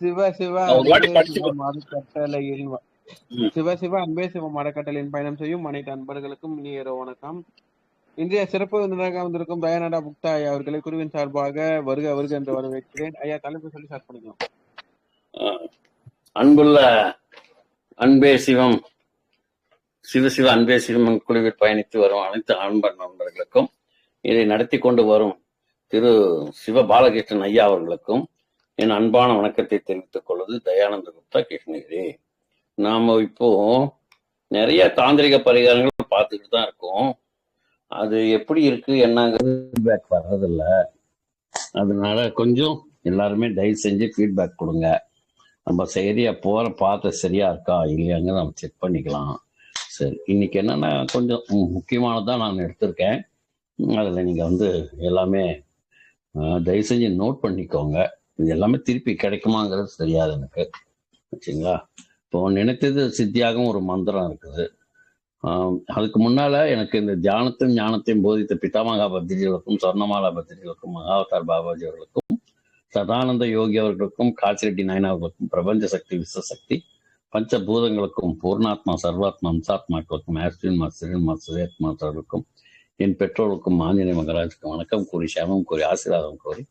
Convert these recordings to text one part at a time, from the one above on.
சிவ சிவ நான் ஒரு வாட்டி அன்பே படிச்சு சிவம் அறக்கட்டளையில் ம். சிவ சிவ அன்பே சிவம் அறக்கட்டளையின் பயணம் செய்யும் அனைத்து அன்பர்களுக்கும் இனிய இரவு வணக்கம். இன்றைய சிறப்பு விருந்தினராக வந்திருக்கும் தயானடா புக்தா ஐயா அவர்களை குருவின் சார்பாக வருக வருக என்று வரவேற்கிறேன். ஐயா, தலைப்பு சொல்லி ஸ்டார்ட் பண்ணிக்கலாம். அன்புள்ள அன்பே சிவம் சிவ சிவ அன்பே சிவம் குழுவில் பயணித்து வரும் அனைத்து அன்பர் நண்பர்களுக்கும், இதை நடத்தி கொண்டு வரும் திரு சிவ பாலகிருஷ்ணன் ஐயா அவர்களுக்கும் என் அன்பான வணக்கத்தை தெரிவித்துக் கொள்வது தயானந்த குப்தா கிருஷ்ணகிரி. நாம இப்போ நிறைய தாந்திரிக பரிகாரங்கள் பார்த்துக்கிட்டு தான் இருக்கோம். அது எப்படி இருக்கு என்னங்கிறது ஃபீட்பேக் வர்றதில்ல. அதனால கொஞ்சம் எல்லாருமே தயவு செஞ்சு ஃபீட்பேக் கொடுங்க. நம்ம சரியா பார்த்து சரியா இருக்கா இல்லையாங்க நம்ம செக் பண்ணிக்கலாம். சரி, இன்னைக்கு என்னன்னா கொஞ்சம் முக்கியமானதான் நான் எடுத்திருக்கேன். அதில் நீங்கள் வந்து எல்லாமே தயவு செஞ்சு நோட் பண்ணிக்கோங்க. இது எல்லாமே திருப்பி கிடைக்குமாங்கிறது தெரியாது எனக்கு, வச்சுங்களா. இப்போ நினைத்தது சித்தியாகவும் ஒரு மந்திரம் இருக்குது. அதுக்கு முன்னால எனக்கு இந்த தியானத்தையும் ஞானத்தையும் போதித்த பிதாமகா பத்திரிகளுக்கும் சொர்ணமாலா பத்திரிகளுக்கும் மகாவதார் பாபாஜி அவர்களுக்கும் சதானந்த யோகி அவர்களுக்கும் காசிரெட்டி நாயனா அவர்களுக்கும் பிரபஞ்ச சக்தி விஸ்வசக்தி பஞ்சபூதங்களுக்கும் பூர்ணாத்மா சர்வாத்மா அம்சாத்மாக்களுக்கும் ஆஸ்டின் மாஸ்டரின் மாஸ்டர் அவர்களுக்கும் என் பெற்றோருக்கும் ஆஞ்சநேய மகராஜுக்கும் வணக்கம் கூறி சேமம் கூறி ஆசீர்வாதம் கூறி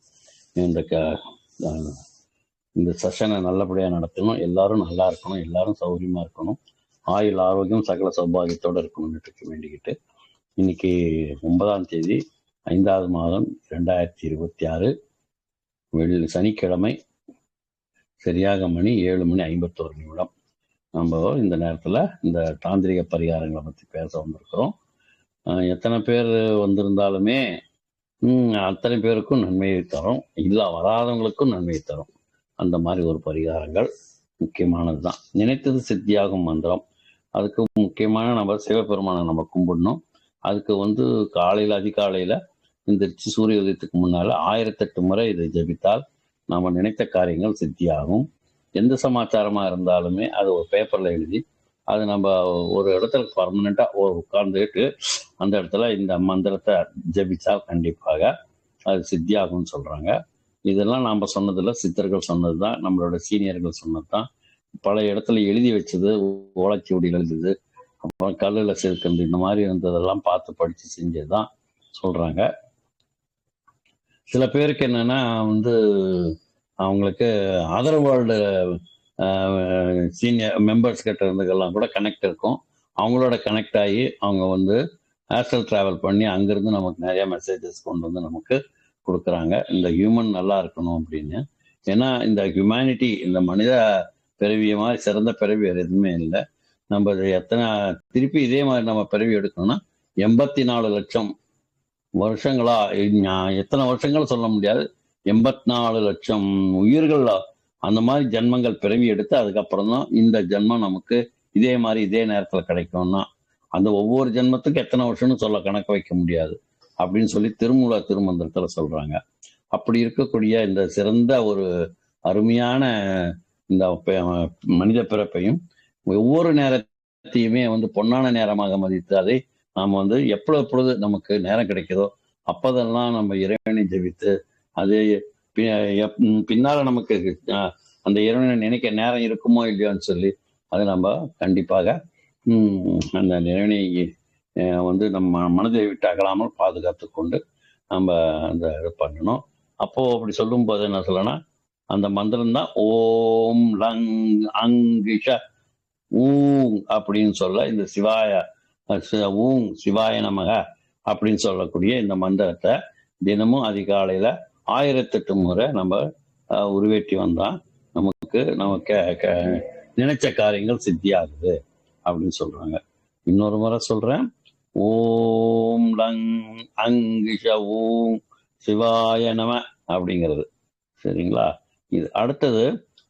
இந்த செஷனை நல்லபடியாக நடத்தணும். எல்லாரும் நல்லா இருக்கணும், எல்லாரும் சௌகரியமா இருக்கணும், ஆயுள் ஆரோக்கியம் சகல சௌபாகியத்தோடு இருக்கணும்னு வேண்டிக்கிட்டு இன்னைக்கு 9ஆம் தேதி 5வது மாதம் 2026 சனிக்கிழமை சரியாக மணி 7:51. நம்ம இந்த நேரத்தில் இந்த தாந்திரிக பரிகாரங்களை பற்றி பேச வந்திருக்கிறோம். எத்தனை பேர் வந்திருந்தாலுமே அத்தனை பேருக்கும் நன்மையை தரும், இல்லை வராதவங்களுக்கும் நன்மையை தரும். அந்த மாதிரி ஒரு பரிகாரங்கள் முக்கியமானது தான். நினைத்தது சித்தியாகும் மந்திரம். அதுக்கு முக்கியமான நம்ம சிவபெருமானை நம்ம கும்பிடணும். அதுக்கு வந்து காலையில் அதிகாலையில் எந்திரிச்சு சூரிய உதயத்துக்கு முன்னால் 1008 முறை இதை ஜபித்தால் நம்ம நினைத்த காரியங்கள் சித்தியாகும். எந்த சமாச்சாரமாக இருந்தாலுமே அது ஒரு பேப்பரில் எழுதி அது நம்ம ஒரு இடத்துல பர்மனெண்ட்டாக உட்கார்ந்துட்டு அந்த இடத்துல இந்த மந்திரத்தை ஜபிச்சால் கண்டிப்பாக அது சித்தியாகும்னு சொல்கிறாங்க. இதெல்லாம் நாம் சொன்னதில்ல, சித்தர்கள் சொன்னது தான், நம்மளோட சீனியர்கள் சொன்னது தான். பல இடத்துல எழுதி வச்சது, ஓலைச்சுவடியில் எழுதுது, அப்புறம் கல்லில் சேர்க்கிறது, இந்த மாதிரி இருந்ததெல்லாம் பார்த்து படித்து செஞ்சது தான் சொல்கிறாங்க. சில பேருக்கு என்னென்னா வந்து அவங்களுக்கு அதர் வேர்ல்டு சீனியர் மெம்பர்ஸ் கிட்ட இருந்துக்கெல்லாம் கூட கனெக்ட் இருக்கும். அவங்களோட கனெக்ட் ஆகி அவங்க வந்து ஆஸ்ட்ரல் ட்ராவல் பண்ணி அங்கேருந்து நமக்கு நிறைய மெசேஜஸ் கொண்டு வந்து நமக்கு கொடுக்குறாங்க. இந்த ஹியூமன் நல்லா இருக்கணும் அப்படின்னு. ஏன்னா இந்த ஹியூமனிட்டி, இந்த மனித பிறவிய மாதிரி சிறந்த பிறவி வேறு எதுவுமே இல்லை. நம்ம எத்தனை திருப்பி இதே மாதிரி நம்ம பிறவி எடுக்கணும்னா 84 லட்சம் வருஷங்களா, எத்தனை வருஷங்கள் சொல்ல முடியாது, 84 லட்சம் உயிர்கள் அந்த மாதிரி ஜென்மங்கள் பிறவி எடுத்து அதுக்கப்புறம் தான் இந்த ஜென்மம் நமக்கு இதே மாதிரி இதே நேரத்தில் கிடைக்கும்னா அந்த ஒவ்வொரு ஜென்மத்துக்கு எத்தனை வருஷம்னு சொல்ல கணக்கு வைக்க முடியாது அப்படின்னு சொல்லி திருமூல திருமந்திரத்தில் சொல்றாங்க. அப்படி இருக்கக்கூடிய இந்த சிறந்த ஒரு அருமையான இந்த மனித பிறப்பையும் ஒவ்வொரு நேரத்தையுமே வந்து பொன்னான நேரமாக மதித்து அதை நாம் வந்து எப்பொழுது நமக்கு நேரம் கிடைக்குதோ அப்போதெல்லாம் நம்ம இறைவனை ஜெபித்து அது பின்னால நமக்கு அந்த இறைவனை நினைக்க நேரம் இருக்குமோ இல்லையோன்னு சொல்லி அதை நம்ம கண்டிப்பாக அந்த இறைவனை வந்து நம்ம மனதை விட்டு அகலாமல் பாதுகாத்து கொண்டு நம்ம அந்த இது பண்ணணும். அப்போ அப்படி சொல்லும் போது என்ன சொல்லனா, அந்த மந்திரம் தான் ஓம் லங் அங்கிஷ ஊங் அப்படின்னு சொல்ல இந்த சிவாய ஊங் சிவாய நமக அப்படின்னு சொல்லக்கூடிய இந்த மந்திரத்தை தினமும் அதிகாலையில 1008 முறை நம்ம உருவேற்றி வந்தா நமக்கு நினைச்ச காரியங்கள் சித்தியாகுது அப்படின்னு சொல்றாங்க. இன்னொரு முறை சொல்றேன், ஓம் லங் அங்கிஷ ஊங் சிவாய நம அப்படிங்கிறது. சரிங்களா? இது அடுத்தது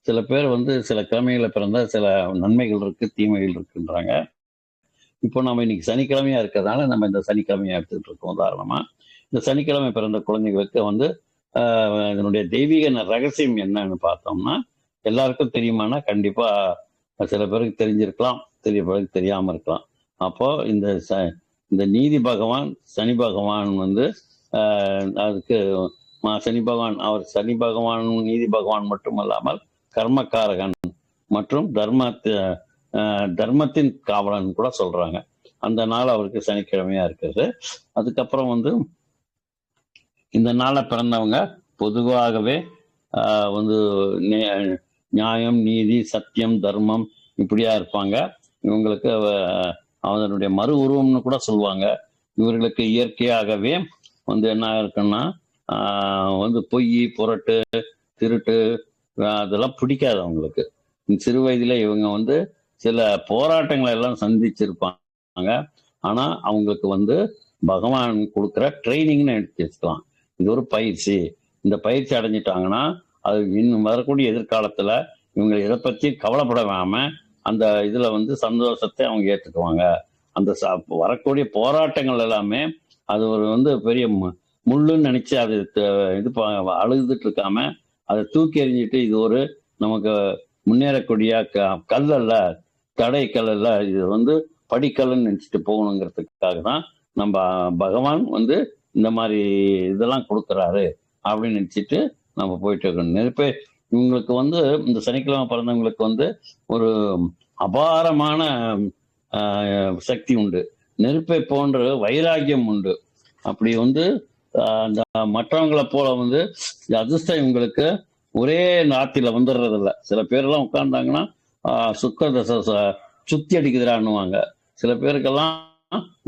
சில பேர் வந்து சில கிழமைகளை பிறந்த சில நன்மைகள் இருக்கு, தீமைகள் இருக்குன்றாங்க. இப்போ நம்ம இன்னைக்கு சனிக்கிழமையா இருக்கிறதுனால நம்ம இந்த சனிக்கிழமையா எடுத்துக்கிட்டு இருக்கோம். உதாரணமா இந்த சனிக்கிழமை பிறந்த குழந்தைகளுக்கு வந்து இதனுடைய தெய்வீக ரகசியம் என்னன்னு பார்த்தோம்னா, எல்லாருக்கும் தெரியுமானா கண்டிப்பா சில பேருக்கு தெரிஞ்சிருக்கலாம், சில பேருக்கு தெரியாம இருக்கலாம். அப்போ இந்த நீதி பகவான் சனி பகவான் வந்து அதுக்கு சனி பகவான் நீதி பகவான் மட்டும் அல்லாமல் கர்மகாரகன் மற்றும் தர்மத்தின் காவலன் கூட சொல்றாங்க. அந்த நாள் அவருக்கு சனிக்கிழமையா இருக்குது. அதுக்கப்புறம் வந்து இந்த நாளை பிறந்தவங்க பொதுவாகவே வந்து நியாயம், நீதி, சத்தியம், தர்மம் இப்படியா இருப்பாங்க. இவங்களுக்கு அதனுடைய மறு உருவம்னு கூட சொல்லுவாங்க. இவர்களுக்கு இயற்கையாகவே வந்து என்ன இருக்குன்னா வந்து பொய், புரட்டு, திருட்டு அதெல்லாம் பிடிக்காது அவங்களுக்கு. சிறு வயதுல இவங்க வந்து சில போராட்டங்களை எல்லாம் சந்திச்சிருப்பாங்க. ஆனா அவங்களுக்கு வந்து பகவான் கொடுக்குற ட்ரைனிங்னு எடுத்து வச்சுக்கலாம். இது ஒரு பயிற்சி. இந்த பயிற்சி அடைஞ்சிட்டாங்கன்னா அது இன்னும் வரக்கூடிய எதிர்காலத்துல இவங்க இதை பத்தி கவலைப்படாம அந்த இதுல வந்து சந்தோஷத்தை அவங்க ஏற்றுக்குவாங்க. அந்த வரக்கூடிய போராட்டங்கள் எல்லாமே அது ஒரு வந்து பெரிய முள்ளுன்னு நினைச்சு அது இது அழுதுட்டு இருக்காம அதை தூக்கி எறிஞ்சிட்டு இது ஒரு நமக்கு முன்னேறக்கூடிய கல் அல்ல, தடை கல் அல்ல, இது வந்து படிக்கல்லுன்னு நினைச்சிட்டு போகணுங்கிறதுக்காக தான் நம்ம பகவான் வந்து இந்த மாதிரி இதெல்லாம் கொடுக்குறாரு அப்படின்னு நினைச்சிட்டு நம்ம போயிட்டு இருக்கணும். நெருப்பே இவங்களுக்கு வந்து இந்த சனிக்கிழமை பிறந்தவங்களுக்கு வந்து ஒரு அபாரமான சக்தி உண்டு. நெருப்பை போன்ற வைராக்கியம் உண்டு. அப்படி வந்து அந்த மற்றவங்களை போல வந்து அதிர்ஷ்டம் இவங்களுக்கு ஒரே நாத்தில வந்துடுறது இல்லை. சில பேரெல்லாம் உட்கார்ந்தாங்கன்னா சுக்கர தசை சுத்தி அடிக்குதுறான்னுவாங்க. சில பேருக்கெல்லாம்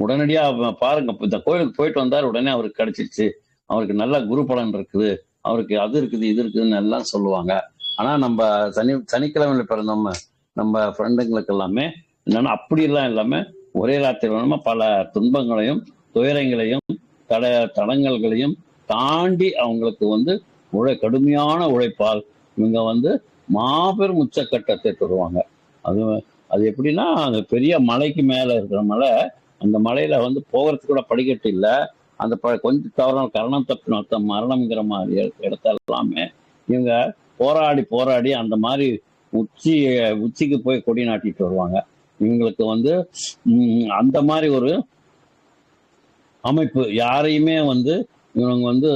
உடனடியா பாருங்க, இந்த கோயிலுக்கு போயிட்டு வந்தார் உடனே அவருக்கு கிடைச்சிருச்சு, அவருக்கு நல்ல குரு பலன் இருக்குது, அவருக்கு அது இருக்குது இது இருக்குதுன்னு எல்லாம் சொல்லுவாங்க. ஆனா நம்ம சனிக்கிழமையில பிறந்தோம் நம்ம ஃப்ரெண்டுங்களுக்கு எல்லாமே என்னன்னா அப்படியெல்லாம் இல்லாம ஒரே ராத்திரி வேணுமா பல துன்பங்களையும் துயரங்களையும் தடங்கல்களையும் தாண்டி அவங்களுக்கு வந்து கடுமையான உழைப்பால் இவங்க வந்து மாபெரும் உச்சக்கட்டத்தை தொடுவாங்க. அது எப்படின்னா அந்த பெரிய மலைக்கு மேல இருக்கிற மலை, அந்த மலையில வந்து போகிறதுக்கு கூட படிக்கட்டு இல்லை. அந்த கொஞ்சம் தவறான கரணம் தப்பு மரணம்ங்கிற மாதிரி இடத்துல எல்லாமே இவங்க போராடி அந்த மாதிரி உச்சிக்கு போய் கொடி நாட்டிட்டு வருவாங்க. இவங்களுக்கு வந்து அந்த மாதிரி ஒரு அமைப்பு யாரையுமே வந்து இவங்க வந்து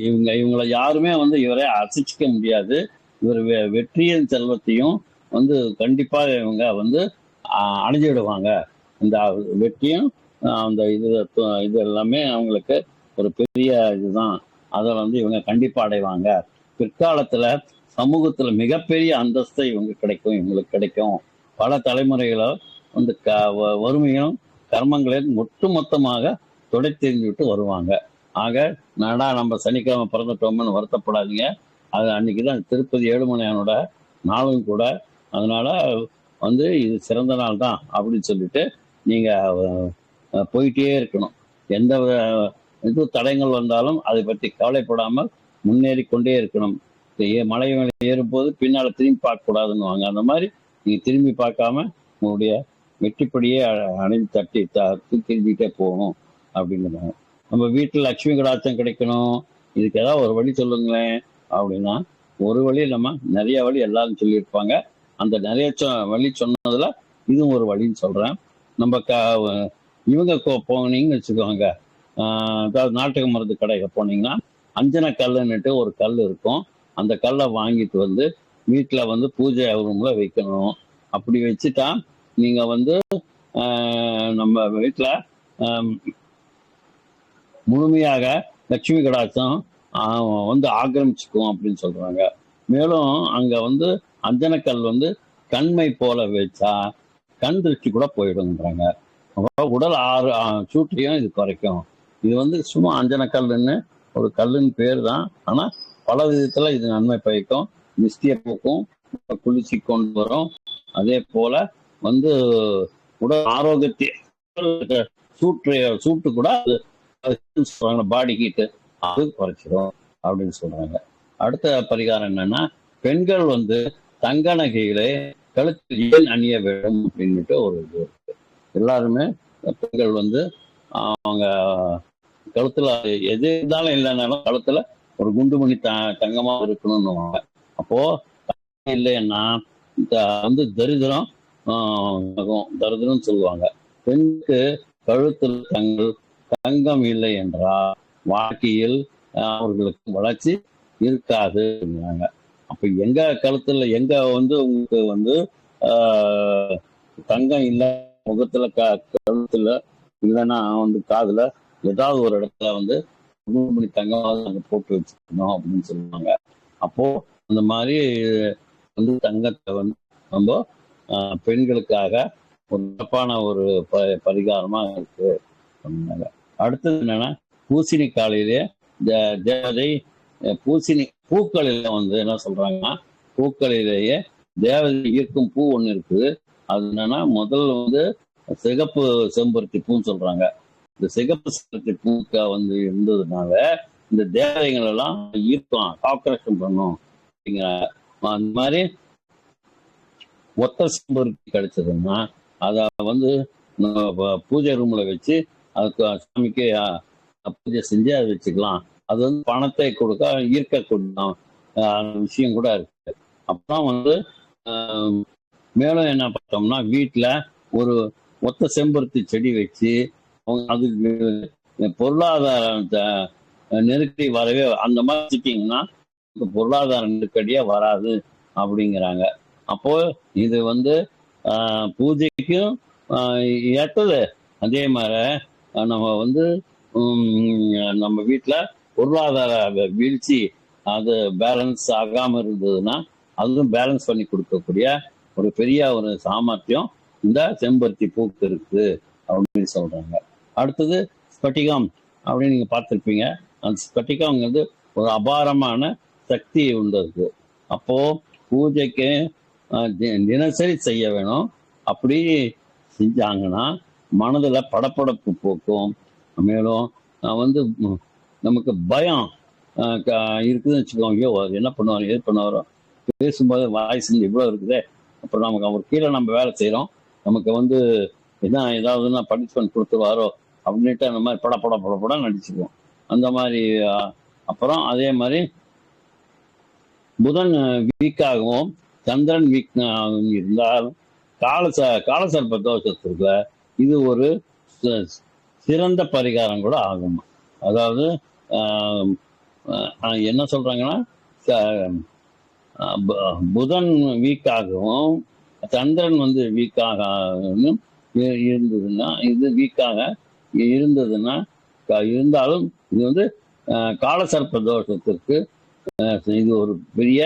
இவங்களை யாருமே வந்து இவரை அசைச்சிக்க முடியாது. இவர் வெற்றியின் செல்வத்தையும் வந்து கண்டிப்பா இவங்க வந்து அடைஞ்சிடுவாங்க. இந்த வெற்றியும் அந்த இது எல்லாமே அவங்களுக்கு ஒரு பெரிய இதுதான். அதை வந்து இவங்க கண்டிப்பா அடைவாங்க. பிற்காலத்துல சமூகத்துல மிகப்பெரிய அந்தஸ்தை இவங்களுக்கு கிடைக்கும். பல தலைமுறைகளோ வந்து வறுமையும் கர்மங்களையும் ஒட்டுமொத்தமாக துடைத்தெறிஞ்சுட்டு வருவாங்க. ஆக நம்ம சனிக்கிழமை பிறந்துட்டோம்னு வருத்தப்படாதீங்க. அது அன்னைக்குதான் திருப்பதி ஏழுமலையானோட நாளும் கூட. அதனால வந்து இது சிறந்த நாள் தான் அப்படின்னு சொல்லிட்டு நீங்க போயிட்டே இருக்கணும். எந்த இது தடயங்கள் வந்தாலும் அதை பற்றி கவலைப்படாமல் முன்னேறி கொண்டே இருக்கணும். மலை மேலே ஏறும்போது பின்னால திரும்பி பார்க்க கூடாதுன்னு அந்த மாதிரி நீங்க திரும்பி பார்க்காம உங்களுடைய வெற்றிப்படியே அணைந்து தூக்கிட்டே போகணும் அப்படிங்கிறாங்க. நம்ம வீட்டில் லட்சுமி கடாட்சம் கிடைக்கணும், இதுக்கு ஏதாவது ஒரு வழி சொல்லுங்களேன் அப்படின்னா, ஒரு வழி நம்ம நிறைய வழி எல்லாரும் சொல்லியிருப்பாங்க. அந்த நிறைய வழி சொன்னதுல இதுவும் ஒரு வழின்னு சொல்றேன். நம்ம இவங்க போனீங்கன்னு வச்சுக்கோங்க, அதாவது நாட்டுக்கு மருந்து கடைக்கு போனீங்கன்னா அஞ்சன கல்லுன்னுட்டு ஒரு கல் இருக்கும். அந்த கல்லை வாங்கிட்டு வந்து வீட்டில் வந்து பூஜை ரூம்ல வைக்கணும். அப்படி வச்சுட்டா நீங்க வந்து நம்ம வீட்டில் முழுமையாக லட்சுமி கடாட்சம் வந்து ஆக்கிரமிச்சுக்கும் அப்படின்னு சொல்றாங்க. மேலும் அங்க வந்து அஞ்சனக்கல் வந்து கண்மை போல வச்சா கண் திருஷ்டி கூட போயிடுங்கிறாங்க. உடல் சூட்டையும் இது குறைக்கும். இது வந்து சும்மா அஞ்சனக்கல்லுன்னு ஒரு கல்லுன்னு பேர் தான். ஆனா பல விதத்துல இது நன்மை பயக்கும். மிஸ்டியை போக்கும், குளிர்ச்சி கொண்டு வரும். அதே போல வந்து உடல் ஆரோக்கியத்தை சூட்டு கூட சொல்றாங்க, பாடி ஹீட்டு அது குறைச்சிடும் அப்படின்னு சொல்றாங்க. அடுத்த பரிகாரம் என்னன்னா, பெண்கள் வந்து தங்க நகைகளை கழுத்தில் ஏன் அணிய வேண்டும் அப்படின்னுட்டு ஒரு இது இருக்கு. எல்லாருமே பெண்கள் வந்து அவங்க கழுத்துல எது இருந்தாலும் இல்லைன்னாலும் கழுத்துல ஒரு குண்டுமணி தங்கமா இருக்கணும்னு. அப்போ இல்லைன்னா வந்து தரித்திரம் சொல்லுவாங்க. பெண்ணுக்கு கழுத்துல தங்கம் இல்லை என்றால் வாழ்க்கையில் அவர்களுக்கு வளர்ச்சி இருக்காது. அப்ப எங்க கழுத்துல எங்க வந்து உங்களுக்கு வந்து ஆஹ் தங்கம் இல்ல, முகத்துல கழுத்துல இல்லைன்னா வந்து காதுல ஏதாவது ஒரு இடத்துல வந்து 3 மணி தங்கமாவது அங்க போட்டு வச்சுக்கணும் அப்படின்னு சொல்லுவாங்க. அப்போ அந்த மாதிரி வந்து தங்கத்தை வந்து நம்ம பெண்களுக்காக ஒரு சிறப்பான ஒரு பரிகாரமா இருக்கு சொன்னாங்க. அடுத்தது என்னன்னா, பூசணி காலையிலே தேவதை பூசணி பூக்களில வந்து என்ன சொல்றாங்கன்னா, பூக்களிலேயே தேவதை ஈர்க்கும் பூ ஒண்ணு இருக்குது. அது என்னன்னா, முதல்ல வந்து சிகப்பு செம்பருத்தி பூன்னு சொல்றாங்க. இந்த சிகப்பு செம்பருத்தி பூக்க வந்து இருந்ததுனால இந்த தேவதைகள் எல்லாம் ஈர்க்கும், ஆக்கர்ஷம் பண்ணும் அப்படிங்கிறாங்க. அந்த மாதிரி ஒத்த செம்பருத்தி கிடைச்சதுன்னா அதை வந்து பூஜை ரூம்ல வச்சு அதுக்கு சாமிக்கு பூஜை செஞ்சு அதை வச்சுக்கலாம். அது வந்து பணத்தை கொடுக்க ஈர்க்கக்கூடிய விஷயம் கூட இருக்கு. அப்புறம் வந்து மேலும் என்ன பார்த்தோம்னா, வீட்டுல ஒரு ஒத்த செம்பருத்தி செடி வச்சு அதுக்கு பொருளாதார நெருக்கடி வரவே அந்த மாதிரி வச்சுட்டீங்கன்னா பொருளாதார நெருக்கடியா வராது அப்படிங்கிறாங்க. அப்போ இது வந்து பூஜைக்கும் ஏற்றது. அதே மாதிரி நம்ம வந்து நம்ம வீட்டுல பொருளாதார வீழ்ச்சி அது பேலன்ஸ் ஆகாம இருந்ததுன்னா அதுவும் பேலன்ஸ் பண்ணி கொடுக்கக்கூடிய ஒரு பெரிய ஒரு சாமர்த்தியம் இந்த செம்பருத்தி பூக்கு இருக்கு அப்படின்னு சொல்றாங்க. அடுத்தது ஸ்பட்டிகம் அப்படின்னு நீங்க பார்த்திருப்பீங்க. அந்த ஸ்பட்டிகம்ங்கிறது ஒரு அபாரமான சக்தி உண்டு. அப்போ பூஜைக்கு தினசரி செய்ய வேணும். அப்படி செஞ்சாங்கன்னா மனதுல படப்படப்பு போக்கும். மேலும் வந்து நமக்கு பயம் இருக்குதுன்னு வச்சுக்கோங்க. ஐயோ என்ன பண்ணுவாரோ ஏது பண்ணுவாரோ, பேசும்போது வாய்ஸ் இவ்வளவு இருக்குதே, அப்புறம் நமக்கு அவர் கீழே நம்ம வேலை செய்யறோம், நமக்கு வந்து என்ன ஏதாவதுன்னா பனிஷ்மெண்ட் கொடுத்துருவாரோ அப்படின்ட்டு அந்த மாதிரி பட நடிச்சுக்குவோம். அந்த மாதிரி அப்புறம் அதே மாதிரி புதன் வீக்காகவும் சந்திரன் வீக் இருந்தாலும் காலசர்ப்ப தோஷத்திற்கு இது ஒரு சிறந்த பரிகாரம் கூட ஆகும். அதாவது என்ன சொல்றாங்கன்னா, புதன் வீக்காகவும் சந்திரன் வந்து வீக்காக இருந்ததுன்னா, இது வீக்காக இருந்ததுன்னா இருந்தாலும் இது வந்து காலசர்ப்ப தோஷத்திற்கு இது ஒரு பெரிய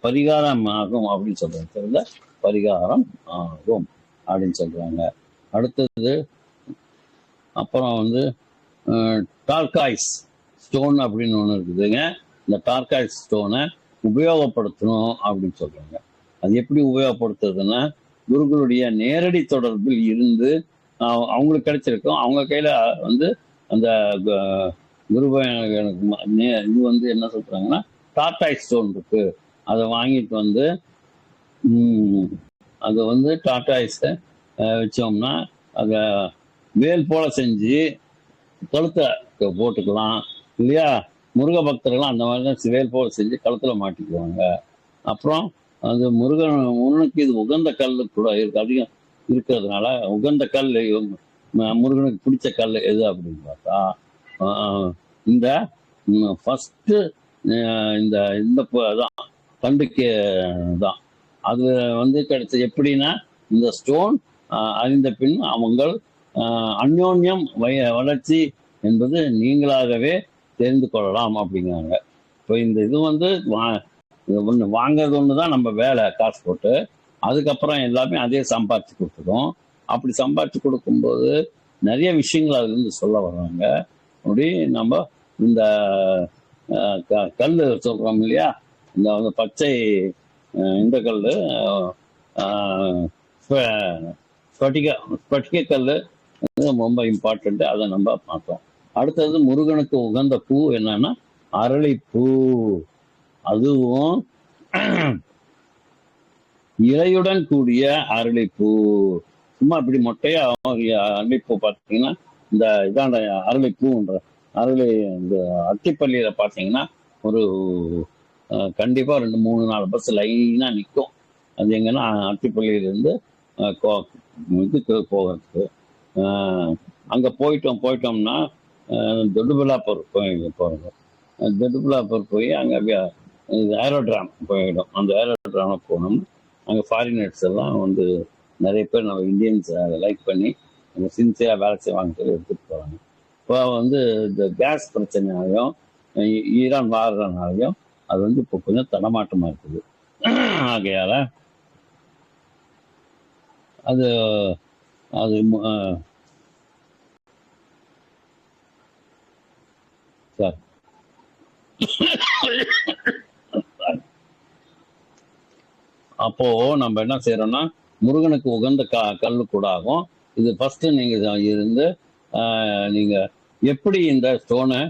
பரிகாரம் ஆகும் அப்படின்னு சொல்றாங்க. சிறந்த பரிகாரம் ஆகும் அப்படின்னு சொல்றாங்க. அடுத்தது அப்புறம் வந்து டார்காய்ஸ் ஸ்டோன் அப்படின்னு ஒன்று இருக்குதுங்க. இந்த டார்காய்ஸ் ஸ்டோனை உபயோகப்படுத்தணும் அப்படின்னு சொல்றாங்க. அது எப்படி உபயோகப்படுத்துறதுன்னா, குருக்களுடைய நேரடி தொடர்பில் இருந்து அவங்களுக்கு கிடைச்சிருக்கும். அவங்க கையில வந்து அந்த குரு இது வந்து என்ன சொல்றாங்கன்னா, டார்காய்ஸ் ஸ்டோன் இருக்கு, அதை வாங்கிட்டு வந்து அதை வந்து டார்காய்ஸை வச்சோம்னா அதை வேல் போல செஞ்சு கழுத்தை போட்டுக்கலாம் இல்லையா. முருக பக்தர்கள்லாம் அந்த மாதிரி தான் வேல் போல செஞ்சு கழுத்துல மாட்டிக்குவாங்க. அப்புறம் அது முருகனுக்கு இது உகந்த கல் கூட இருக்கு, அதிகம் இருக்கிறதுனால உகந்த கல் முருகனுக்கு பிடிச்ச கல் எது அப்படின்னு பார்த்தா இந்த ஃபர்ஸ்ட் இந்த இந்த தான் தண்டுக்கு தான் அது வந்து கிடைச்ச. எப்படின்னா, இந்த ஸ்டோன் அறிந்த பின் அவங்கள் அந்யோன்யம் வளர்ச்சி என்பது நீங்களாகவே தெரிந்து கொள்ளலாம் அப்படிங்கிறாங்க. இப்போ இந்த இது வந்து ஒன்று வாங்கிறது ஒன்று தான் நம்ம வேலை, காசு போட்டு. அதுக்கப்புறம் எல்லாமே அதே சம்பாதிச்சு கொடுத்துடும். அப்படி சம்பாதிச்சு கொடுக்கும்போது நிறைய விஷயங்கள் அதுல இருந்து சொல்ல வர்றாங்க. அப்படி நம்ம இந்த கல் சொல்றோம் இல்லையா, இந்த பச்சை இந்த கல் ஸ்பட்டிக கல் ரொம்ப இம்பார்ட்டன்ட். அதை நம்ம பார்த்தோம். அடுத்தது முருகனுக்கு உகந்த பூ என்னன்னா அரளிப்பூ. அதுவும் இலையுடன் கூடிய அரளிப்பூ. சும்மா இப்படி மொட்டையா அரளிப்பூ பார்த்தீங்கன்னா, இந்த இதாண்ட அரளிப்பூன்ற இந்த அத்திப்பள்ளியில பார்த்தீங்கன்னா ஒரு கண்டிப்பா 2-3-4 பஸ் லைனா நிற்கும். அது எங்கன்னா அத்திப்பள்ளியிலிருந்து இதுக்கு போகிறதுக்கு. அங்க போயிட்டோம்னா தொடுபலாப்பூர் கோயிலுக்கு போறது. ஜெட்டுபுலாப்பூர் போய் அங்கே ஏரோட்ராம் போயிடும். அந்த ஏரோட்ராமில் போனோம். அங்கே ஃபாரினர்ஸ் எல்லாம் வந்து நிறைய பேர் நம்ம இந்தியன்ஸ் லைக் பண்ணி நம்ம சின்சியராக வேலை செய்வாங்க சொல்லி எடுத்துகிட்டு போகிறாங்க. இப்போ வந்து இந்த கேஸ் பிரச்சனையாலையும் ஈரான் வாடுறதுனாலையும் அது வந்து இப்போ கொஞ்சம் தடமாட்டமாக இருக்குது. ஆகையால அது அது சார் அப்போ நம்ம என்ன செய்யறோம்னா முருகனுக்கு உகந்த கல்லு கூட ஆகும் இது. ஃபர்ஸ்ட் நீங்க இருந்து நீங்க எப்படி இந்த ஸ்டோனை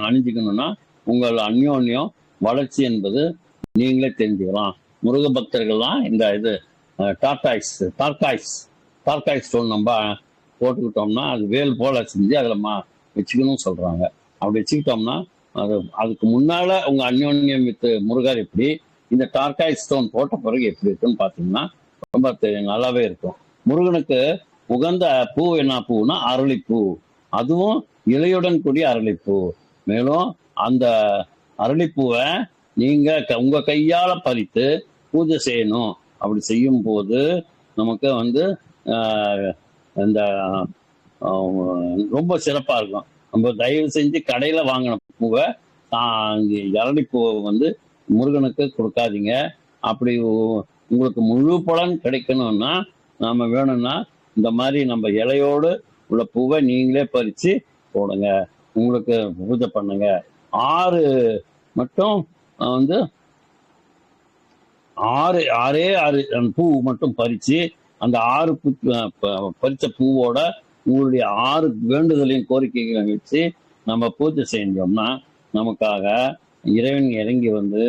அணிஞ்சிக்கணும்னா உங்கள் அந்யோன்யம் வளர்ச்சி என்பது நீங்களே தெரிஞ்சுக்கலாம். முருக பக்தர்கள்லாம் இந்த இது டார்காய்ஸ் ஸ்டோன் நம்ம போட்டுக்கிட்டோம்னா அது வேல் போல செஞ்சு அதில் வச்சுக்கணும்னு சொல்றாங்க. அப்படி வச்சுக்கிட்டோம்னா அதுக்கு முன்னால உங்க அந்யோன்யம் வித் முருகர் எப்படி, இந்த டார்காய்ஸ் ஸ்டோன் போட்ட பிறகு எப்படி இருக்குன்னு பார்த்தீங்கன்னா ரொம்ப நல்லாவே இருக்கும். முருகனுக்கு உகந்த பூ என்ன பூன்னா அரளிப்பூ, அதுவும் இலையுடன் கூடிய அரளிப்பூ. மேலும் அந்த அரளிப்பூவை நீங்க உங்க கையால பறித்து பூஜை செய்யணும். அப்படி செய்யும் போது நமக்கு வந்து இந்த ரொம்ப சிறப்பா இருக்கும். நம்ம தயவு செஞ்சு கடையில வாங்கின பூவை அரளிப்பூவை வந்து முருகனுக்கு கொடுக்காதீங்க. அப்படி உங்களுக்கு முழு பலன் கிடைக்கணும்னா நாம வேணும்னா இந்த மாதிரி நம்ம இலையோடு உள்ள பூவை நீங்களே பறிச்சு போடுங்க, உங்களுக்கு பூஜை பண்ணுங்க. 6 மட்டும் வந்து 6 பூ மட்டும் பறிச்சு அந்த 6 பறிச்ச பூவோட உங்களுடைய 6 வேண்டுதலையும் கோரிக்கைகளையும் வச்சு நம்ம பூஜை செஞ்சோம்னா நமக்காக இறைவன் இறங்கி வந்து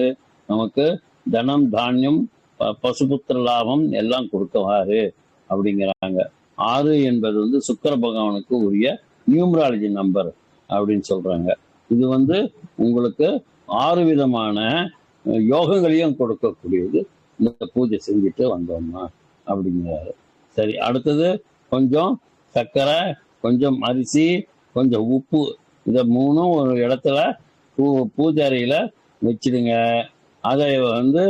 நமக்கு தனம் தானியம் பசுபுத்திர லாபம் எல்லாம் கொடுக்கவாரு அப்படிங்கிறாங்க. 6 என்பது வந்து சுக்கிர பகவானுக்கு உரிய நியூமராலஜி நம்பர் அப்படின்னு சொல்றாங்க. இது வந்து உங்களுக்கு 6 விதமான யோகங்களையும் கொடுக்கக்கூடியது இந்த பூஜை செஞ்சுட்டு வந்தோம்னா அப்படிங்கிறாரு. சரி, அடுத்தது கொஞ்சம் சர்க்கரை, கொஞ்சம் அரிசி, கொஞ்சம் உப்பு, இதை 3 ஒரு இடத்துல பூஜை அறையில வச்சிடுங்க. அதை வந்து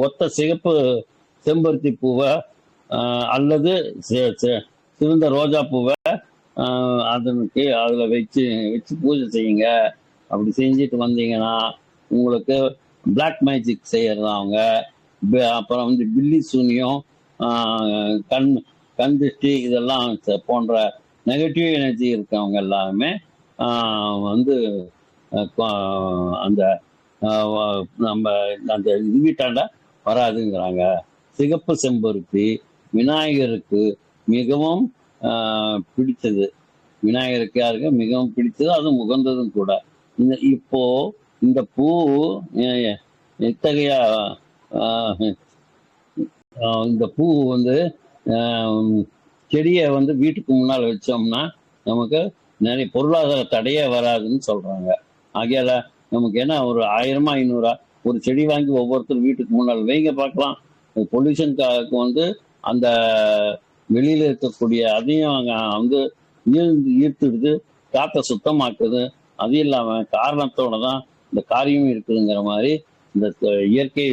ஒத்த சிகப்பு செம்பருத்தி பூவை அல்லது சிறந்த ரோஜா பூவை அதனுக்கு அதில் வச்சு பூஜை செய்யுங்க. அப்படி செஞ்சுட்டு வந்தீங்கன்னா உங்களுக்கு பிளாக் மேஜிக் செய்யறவங்க, அப்புறம் வந்து பில்லி சூனியம், கண் திருஷ்டி இதெல்லாம் போன்ற நெகட்டிவ் எனர்ஜி இருக்கவங்க எல்லாருமே வந்து அந்த நம்ம அந்த வீட்டாண்ட வராதுங்கிறாங்க. சிகப்பு செம்பருத்தி விநாயகருக்கு மிகவும் பிடித்தது. விநாயகருக்கு யாருக்கு மிகவும் பிடித்தது, அதுவும் உகந்ததும் கூட. இப்போ இந்த பூ எத்தகைய இந்த பூ வந்து செடியை வந்து வீட்டுக்கு முன்னால் வச்சோம்னா நமக்கு நிறைய பொருளாதார தடையே வராதுன்னு சொல்றாங்க. ஆகையால நமக்கு என்ன ஒரு 1000-500 ஒரு செடி வாங்கி ஒவ்வொருத்தரும் வீட்டுக்கு முன்னால் வைங்க பார்க்கலாம். பொல்யூஷனுக்காக வந்து அந்த வெளியில இருக்கக்கூடிய அதையும் வந்து ஈர்த்துடுது, காற்றை சுத்தமாக்குது. அது இல்லாம காரணத்தோட தான் இந்த காரியம் இருக்குதுங்கிற மாதிரி இந்த இயற்கை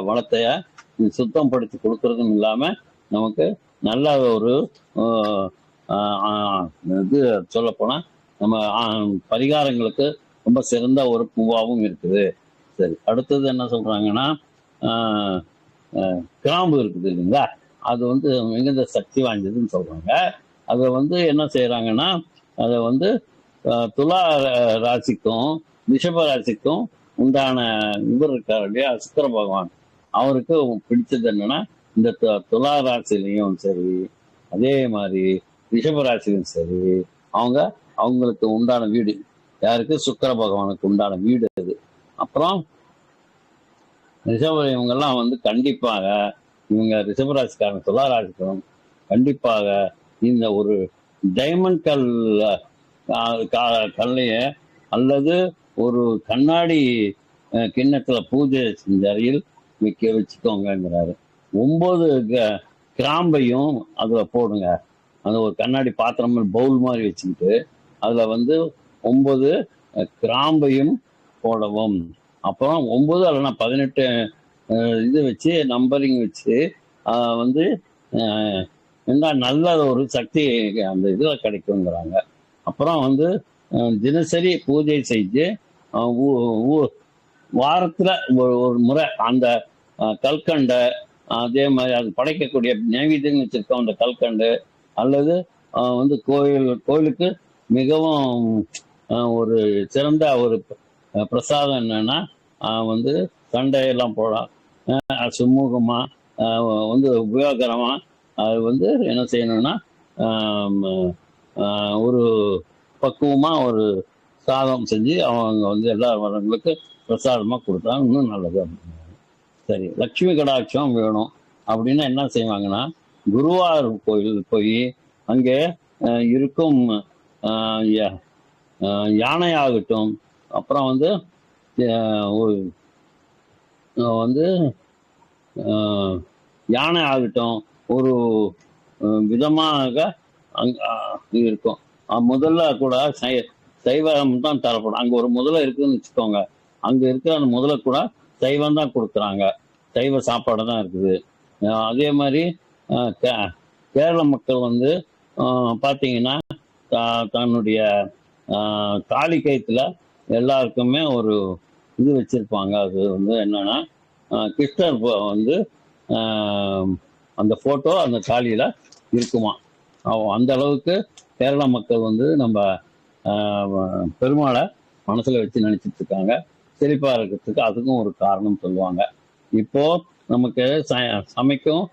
வளத்தை சுத்தம் படுத்தி கொடுக்கறதும் இல்லாம நமக்கு நல்ல ஒரு இது சொல்லப்போனா நம்ம பரிகாரங்களுக்கு ரொம்ப சிறந்த ஒரு பூவாகவும் இருக்குது. சரி, அடுத்தது என்ன சொல்றாங்கன்னா கிராம்பு இருக்குது இல்லைங்களா, அது வந்து மிகுந்த சக்தி வாய்ந்ததுன்னு சொல்றாங்க. அதை வந்து என்ன செய்யறாங்கன்னா அதை வந்து துலா ராசிக்கும் ரிஷப ராசிக்கும் உண்டான இவர் இருக்காரு இல்லையா, சுக்கிர பகவான், அவருக்கு பிடிச்சது என்னன்னா இந்த துலா ராசிலையும் சரி அதே மாதிரி ரிஷப ராசிலையும் சரி அவங்களுக்கு உண்டான வீடு யாருக்கு, சுக்கிர பகவானுக்கு உண்டான வீடு அது. அப்புறம் ரிஷப இவங்கெல்லாம் வந்து கண்டிப்பாக இவங்க ரிஷபராசிக்காரங்க துளாராசிக்காரங்க கண்டிப்பாக இந்த ஒரு டைமண்ட் கல்லைய அல்லது ஒரு கண்ணாடி கிண்ணத்துல பூஜை செஞ்ச அறையில் வச்சுக்கோங்கிறாரு. 9 கிராம்பையும் அதுல போடுங்க. அந்த ஒரு கண்ணாடி பாத்திரம் பவுல் மாதிரி வச்சுக்கிட்டு அதுல வந்து 9 கிராம்பையும் போடவும். அப்புறம் 9 அல்லனா 18 இது வச்சு நம்பரிங் வச்சு வந்து என்ன நல்ல ஒரு சக்தி அந்த இதுல கிடைக்குங்கிறாங்க. அப்புறம் வந்து தினசரி பூஜை செஞ்சு வாரத்துல ஒரு முறை அந்த கல்கண்டை, அதே மாதிரி அது படைக்கக்கூடிய நைவேத்தியம் வச்சிருக்கோம் அந்த கல்கண்டு, அல்லது வந்து கோயிலுக்கு மிகவும் ஒரு சிறந்த ஒரு பிரசாதம் என்னன்னா வந்து சண்டையெல்லாம் போடலாம், சுமூகமா வந்து உபயோகரமா அது வந்து என்ன செய்யணும்னா ஒரு பக்குவமா ஒரு சாதம் செஞ்சு அவங்க வந்து எல்லா வரவங்களுக்கு பிரசாதமா கொடுத்தா இன்னும் நல்லது. சரி, லட்சுமி கடாட்சம் வேணும் அப்படின்னா என்ன செய்வாங்கன்னா, குருவாயூர் கோயில் போய் அங்கே இருக்கும் யானையாகட்டும், அப்புறம் வந்து வந்து யானை ஆகட்டும் ஒரு விதமாக இருக்கும். முதல்ல கூட சைவம் தான் தரப்படும். அங்க ஒரு முதல்ல இருக்குதுன்னு வச்சுக்கோங்க, அங்க இருக்கிற அந்த முதல்ல கூட சைவம் தான் கொடுக்குறாங்க, சைவ சாப்பாடு தான் இருக்குது. அதே மாதிரி கேரள மக்கள் வந்து பார்த்தீங்கன்னா தன்னுடைய தாலி கயிற்றுல எல்லாருக்குமே ஒரு இது வச்சிருப்பாங்க. அது வந்து என்னன்னா கிருஷ்ணர் வந்து அந்த போட்டோ அந்த தாலியில இருக்குமா. அந்த அளவுக்கு கேரள மக்கள் வந்து நம்ம பெருமாளை மனசுல வச்சு நினைச்சிட்டு இருக்காங்க. செழிப்பா இருக்கிறதுக்கு அதுக்கும் ஒரு காரணம் சொல்லுவாங்க. இப்போ நமக்கு சமைக்கும்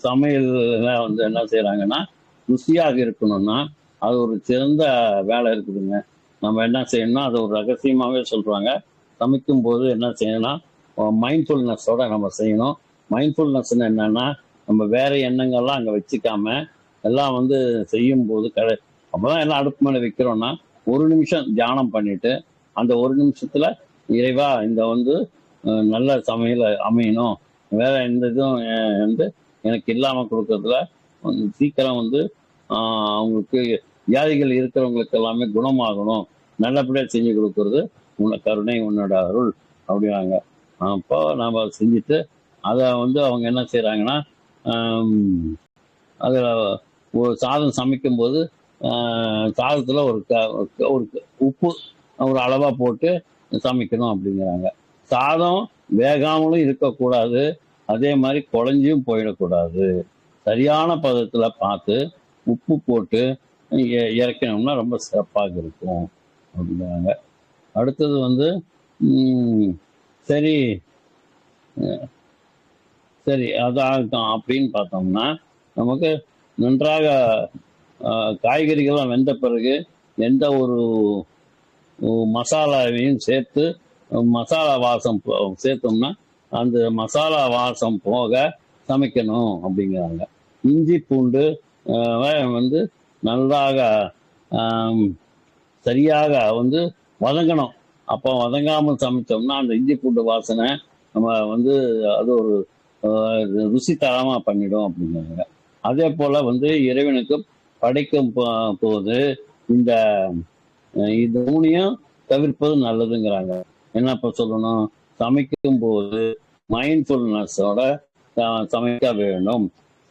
சமையல்ல வந்து என்ன செய்யறாங்கன்னா, ருசியாக இருக்கணும்னா அது ஒரு சிறந்த வேலை இருக்குதுங்க. நம்ம என்ன செய்யணும்னா அது ஒரு ரகசியமாவே சொல்றாங்க. சமைக்கும் போது என்ன செய்யணும்னா மைண்ட்ஃபுல்னஸோட நம்ம செய்யணும். மைண்ட்ஃபுல்னஸ் என்னன்னா, நம்ம வேற எண்ணங்கள்லாம் அங்க வச்சுக்காம எல்லாம் வந்து செய்யும் போது அப்பதான் எல்லாம் அடுப்பு மேல வைக்கிறோம்னா 1 நிமிஷம் தியானம் பண்ணிட்டு அந்த 1 நிமிஷத்துல இறைவா இந்த வந்து நல்ல சமையல் அமையணும், வேற எந்த இதுவும் வந்து எனக்கு இல்லாம கொடுக்கறதுல சீக்கிரம் வந்து அவங்களுக்கு வியாதிகள் இருக்கிறவங்களுக்கு எல்லாமே குணமாகணும், நல்லபடியா செஞ்சு கொடுக்கறது உன்னை கருணை உன்னோட அருள் அப்படின்னாங்க. அப்போ நம்ம செஞ்சுட்டு அதை வந்து அவங்க என்ன செய்யறாங்கன்னா, அதில் ஒரு சாதம் சமைக்கும் போது சாதத்துல ஒரு உப்பு ஒரு அளவா போட்டு சமைக்கணும் அப்படிங்கிறாங்க. சாதம் வேகாமலும் இருக்கக்கூடாது, அதே மாதிரி குழஞ்சியும் போயிடக்கூடாது. சரியான பதத்துல பார்த்து உப்பு போட்டு இறக்கணும்னா ரொம்ப சிறப்பாக இருக்கும் அப்படிங்கிறாங்க. அடுத்தது வந்து சரி சரி அதான் அப்படின்னு பார்த்தோம்னா, நமக்கு நன்றாக காய்கறிகள்லாம் வெந்த பிறகு எந்த ஒரு மசாலாவையும் சேர்த்து மசாலா வாசம் சேர்த்தோம்னா அந்த மசாலா வாசம் போக சமைக்கணும் அப்படிங்கிறாங்க. இஞ்சி பூண்டு வந்து நன்றாக சரியாக வந்து வதங்கணும். அப்போ வதங்காமல் சமைச்சோம்னா அந்த இஞ்சி பூண்டு வாசனை நம்ம வந்து அது ஒரு ருசி தரமா பண்ணிடும் அப்படிங்கிறாங்க. அதே போல வந்து இறைவனுக்கு படைக்கும் போது இந்த இது 3ஐயும் தவிர்ப்பது நல்லதுங்கிறாங்க. என்ன இப்ப சொல்லணும், சமைக்கும் போது மைண்ட்ஃபுல்னஸோட சமைக்க வேண்டும்.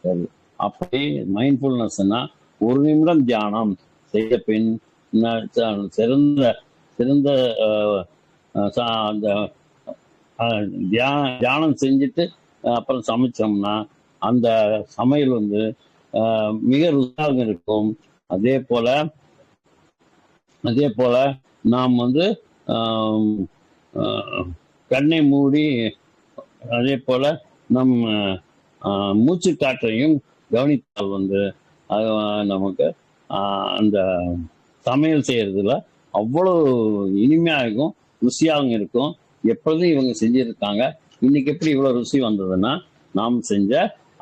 சரி, அப்படி மைண்ட்ஃபுல்னஸ்னா 1 நிமிடம் தியானம் செய்த பின் சிறந்த சிறந்த அந்த தியானம் செஞ்சுட்டு அப்புறம் சமைச்சோம்னா அந்த சமையல் வந்து மிக ருசியாக இருக்கும். அதே போல நாம் வந்து கண்ணை மூடி அதே போல நம் மூச்சு காற்றையும் கவனித்தால் வந்து அது நமக்கு அந்த சமையல் செய்யறதுல அவ்வளவு இனிமையாக இருக்கும், ருசியாகவும் இருக்கும். எப்பொழுதும் இவங்க செஞ்சிருக்காங்க. இன்னைக்கு எப்படி இவ்வளவு ருசி வந்ததுன்னா, நாம் செஞ்ச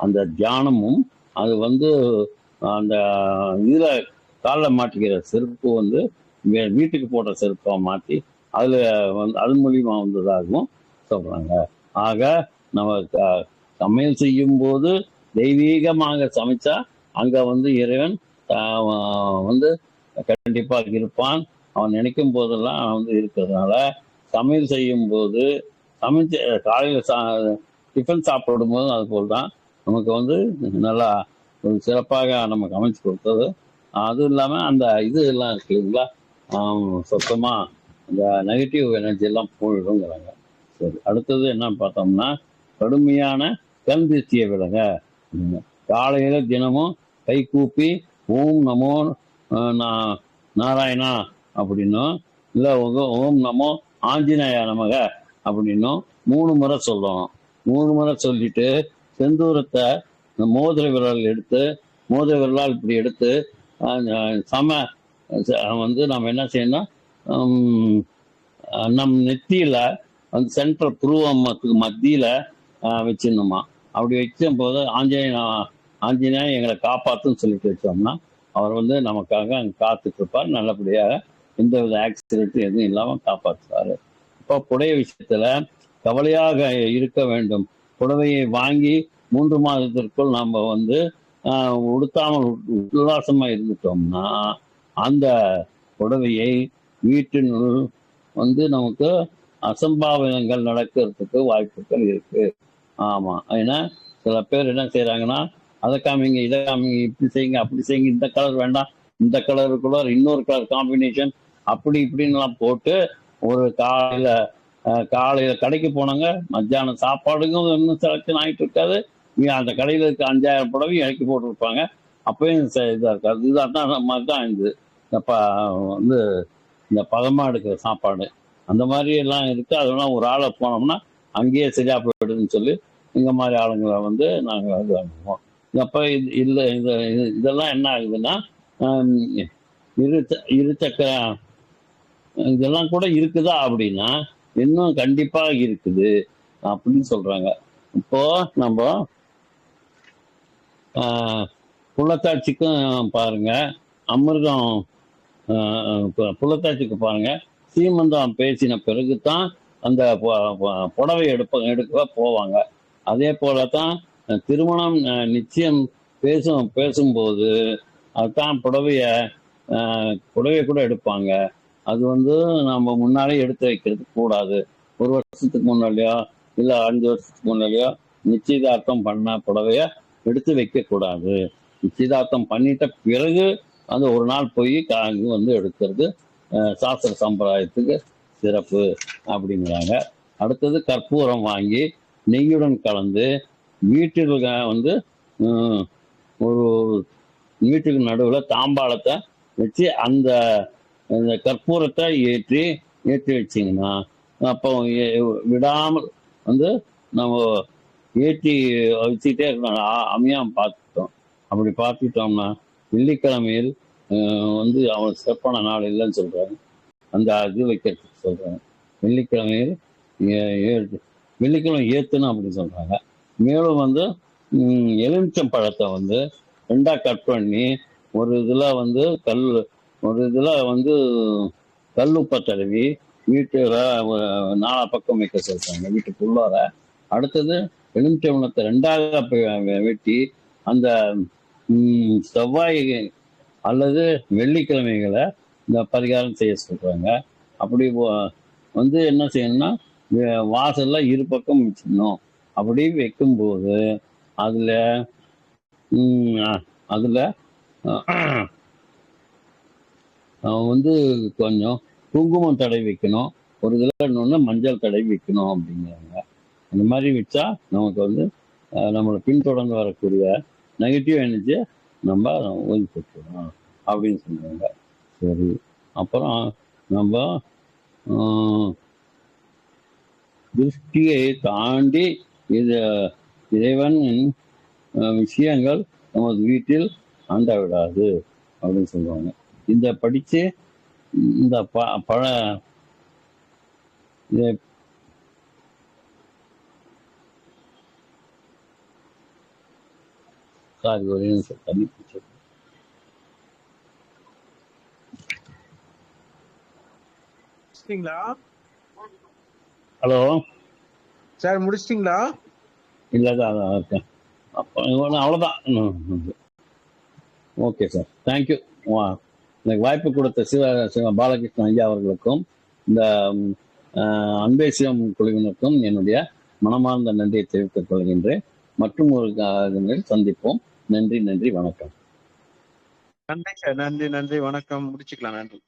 அந்த தியானமும் அது வந்து அந்த இதுல காலில் மாட்டிக்கிற செருப்பு வந்து வீட்டுக்கு போட்ட செருப்பா மாற்றி அதுல வந்து அது மூலியமா வந்ததாகவும் சொல்றாங்க. ஆக நம்ம சமையல் செய்யும் போது தெய்வீகமாக சமைச்சா அங்க வந்து இறைவன் வந்து கண்டிப்பாக இருப்பான். அவன் நினைக்கும் போதெல்லாம் வந்து இருக்கிறதுனால சமையல் செய்யும் போது சமைச்ச காலையில் டிஃபன் சாப்பிடும் போதும் அது போல் தான் நமக்கு வந்து நல்லா ஒரு சிறப்பாக நமக்கு அமைச்சு கொடுத்தது. அதுவும் இல்லாமல் அந்த இது எல்லாம் இருக்கு இல்லைங்களா, சுத்தமாக அந்த நெகட்டிவ் எனர்ஜி எல்லாம் போயிடுங்கிறாங்க. சரி, அடுத்தது என்னன்னு பார்த்தோம்னா கடுமையான கண் திருஷ்டியை விலக காலையில தினமும் கை கூப்பி ஓம் நமோ நாராயணா அப்படின்னும் இல்லை ஓம் நமோ ஆஞ்சநேயா நமக அப்படின்னும் 3 முறை சொல்லணும். 3 முறை சொல்லிட்டு செந்தூரத்தை மோதிர விரல் எடுத்து மோதிர விரலால் இப்படி எடுத்து வந்து நம்ம என்ன செய்யணும், நம் நெத்தியில வந்து சென்ட்ரல் புருவத்துக்கு மத்தியில வச்சிடணுமா. அப்படி வைக்கும் போது ஆஞ்சநேயா எங்களை காப்பாத்துன்னு சொல்லிட்டு வச்சோம்னா அவர் வந்து நமக்காக அங்கே காத்துட்டு இருப்பார். நல்லபடியாக எந்த வித ஆக்சிடென்ட்டும் எதுவும் இல்லாமல் காப்பாற்றுவார். இப்போ புடவை விஷயத்துல கவலையாக இருக்க வேண்டும். புடவையை வாங்கி 3 மாதத்திற்குள் நம்ம வந்து உடுத்தாமல் உல்லாசமா இருந்துட்டோம்னா அந்த புடவையை வீட்டினுள் வந்து நமக்கு அசம்பாவிதங்கள் நடக்கிறதுக்கு வாய்ப்புகள் இருக்கு. ஆமா, ஏன்னா சில பேர் என்ன செய்யறாங்கன்னா, அதை காமிங்க இதை காமிங்க, இப்படி செய்யுங்க அப்படி செய்யுங்க, இந்த கலர் வேண்டாம் இந்த கலருக்குள்ள இன்னொரு கலர் காம்பினேஷன் அப்படி இப்படின்லாம் போட்டு ஒரு காலையில கடைக்கு போனாங்க, மத்தியானம் சாப்பாடுக்கும் இன்னும் செலக்ஷன் ஆகிட்டு இருக்காது. அந்த கடையில் இருக்க 5000 புடவையும் இறக்கி போட்டுருப்பாங்க. அப்பயும் இதாக இருக்காது. இதான் மாதிரி தான் இது வந்து இந்த பதமா எடுக்கிற சாப்பாடு அந்த மாதிரி எல்லாம் இருக்கு. அதெல்லாம் ஒரு ஆளை போனோம்னா அங்கேயே சரியா போயிடுதுன்னு சொல்லி இந்த மாதிரி ஆளுங்களை வந்து நாங்கள் இது வாங்குவோம். அப்போ இல்லை இதெல்லாம் என்ன ஆகுதுன்னா இருசக்கர இதெல்லாம் கூட இருக்குதா அப்படின்னா இன்னும் கண்டிப்பா இருக்குது அப்படின்னு சொல்றாங்க. இப்போ நம்ம புலத்தாட்சிக்கும் பாருங்க, அமிர்தம் புலத்தாட்சிக்கு பாருங்க, சீமந்தம் பேசின பிறகுதான் அந்த புடவை எடுக்க போவாங்க. அதே போலதான் திருமணம் நிச்சயம் பேசும்போது அதுதான் புடவைய கூட எடுப்பாங்க. அது வந்து நம்ம முன்னாலே எடுத்து வைக்கிறது கூடாது. 1 வருஷத்துக்கு முன்னாலேயோ இல்லை 5 வருஷத்துக்கு முன்னாலேயோ நிச்சயதார்த்தம் பண்ண புடவைய எடுத்து வைக்க கூடாது. நிச்சயதார்த்தம் பண்ணிட்ட பிறகு அந்த ஒரு நாள் போய் வந்து எடுக்கிறது சாஸ்திர சம்பிரதாயத்துக்கு சிறப்பு அப்படிங்கிறாங்க. அடுத்தது கற்பூரம் வாங்கி நெய்யுடன் கலந்து வீட்டில் வந்து ஒரு வீட்டுக்கு நடுவில் தாம்பாளத்தை வச்சு அந்த கற்பூரத்தை ஏற்றி வச்சிங்கன்னா அப்போ விடாமல் வந்து நம்ம ஏற்றி வச்சுக்கிட்டே இருக்கணும். அமையாமல் பார்த்துட்டோம். அப்படி பார்த்துட்டோம்னா வெள்ளிக்கிழமையில் வந்து அவன் சிறப்பான நாள் இல்லைன்னு சொல்றாங்க. அந்த இது வைக்கிறதுக்கு சொல்றாங்க. வெள்ளிக்கிழமையில் வெள்ளிக்கிழமை ஏற்றணும் அப்படின்னு சொல்றாங்க. மேலும் வந்து எலுமிச்சம் பழத்தை வந்து 2ஆ கட் பண்ணி ஒரு இதில் வந்து கல்லுப்பை தடவி வீட்டுல 4 பக்கம் வைக்க சொல்றாங்க வீட்டுக்குள்ளார. அடுத்தது எலுமிச்சம்பழத்தை 2ஆக வெட்டி அந்த செவ்வாய் அல்லது வெள்ளிக்கிழமைகளை இந்த பரிகாரம் செய்ய சொல்றாங்க. அப்படி வந்து என்ன செய்யணும்னா வாசல்ல 2 பக்கம் வச்சிடணும். அப்படி வைக்கும்போது அதுல வந்து கொஞ்சம் குங்குமம் தடவி வைக்கணும். ஒரு இதில் இன்னொன்று மஞ்சள் தடவி வைக்கணும் அப்படிங்கிறாங்க. அந்த மாதிரி வச்சா நமக்கு வந்து நம்மளை பின்தொடர்ந்து வரக்கூடிய நெகட்டிவ் எனர்ஜியை நம்ம ஒதுக்கிக்கலாம் அப்படின்னு சொல்லுவாங்க. சரி, அப்புறம் நம்ம திருஷ்டியை தாண்டி இறைவன் விஷயங்கள் நமது வீட்டில் ஆண்ட விடாது அப்படின்னு சொல்லுவாங்க. இந்த படிச்சு இந்த சாரி ஒரு நிமிஷம் தண்ணி பிடிச்சது. ஹலோ சார், முடிச்சிட்டீங்களா? இல்லதான் இருக்கேன். அப்போ அவ்வளோதான். Okay sir, thank you. எனக்கு வாய்ப்பு கொடுத்த சிவ பாலகிருஷ்ணன் ஐயா அவர்களுக்கும் இந்த அன்பேசியம் குழுவினருக்கும் என்னுடைய மனமார்ந்த நன்றியை தெரிவித்துக் கொள்கின்றேன். மற்றும் ஒரு சந்திப்போம். நன்றி, வணக்கம். நன்றி சார். நன்றி, வணக்கம். முடிச்சுக்கலாம். நன்றி.